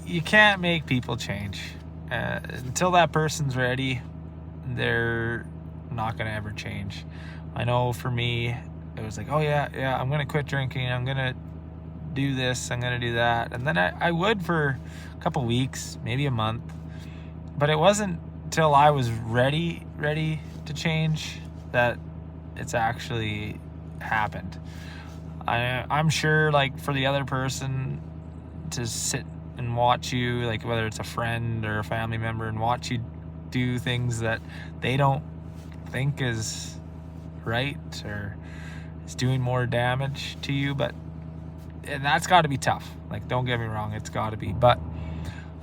you can't make people change. Until that person's ready, they're not going to ever change. I know for me, it was like, oh yeah, I'm going to quit drinking. I'm going to do this. I'm going to do that. And then I would for a couple weeks, maybe a month. But it wasn't till I was ready to change that it's actually happened. I'm sure, like, for the other person to sit and watch you, like whether it's a friend or a family member, and watch you do things that they don't think is right or is doing more damage to you, and that's got to be tough. Like, don't get me wrong, it's got to be. But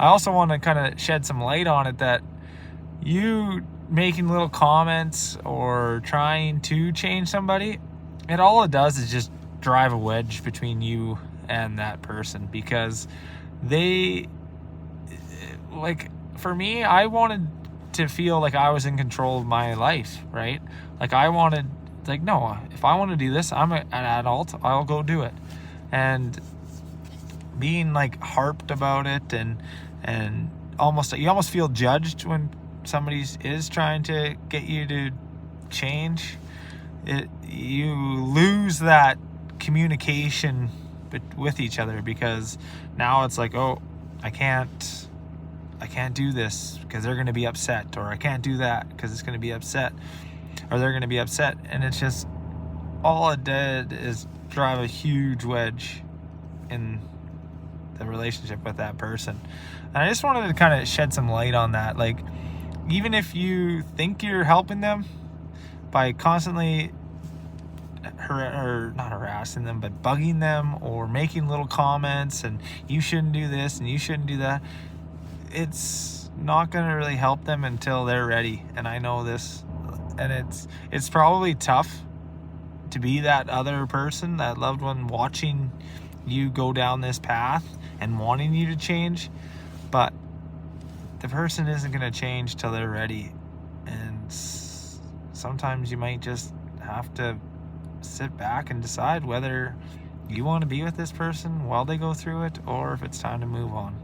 I also want to kind of shed some light on it, that you making little comments or trying to change somebody, all it does is just drive a wedge between you and that person. Because they, like, for me, I wanted to feel like I was in control of my life, right? Like, I wanted, like, no, if I want to do this, I'm an adult, I'll go do it. And being like harped about it, and you almost feel judged when somebody is trying to get you to change. You lose that communication with each other, because now it's like, oh, I can't do this because they're going to be upset, or I can't do that because it's going to be upset, or they're going to be upset. And it's just, all it did is drive a huge wedge in the relationship with that person. And I just wanted to kind of shed some light on that. Like, even if you think you're helping them by constantly not harassing them, but bugging them or making little comments, and you shouldn't do this and you shouldn't do that, it's not going to really help them until they're ready. And I know this. And it's probably tough to be that other person, that loved one, watching you go down this path and wanting you to change. But the person isn't going to change till they're ready. And sometimes you might just have to sit back and decide whether you want to be with this person while they go through it, or if it's time to move on.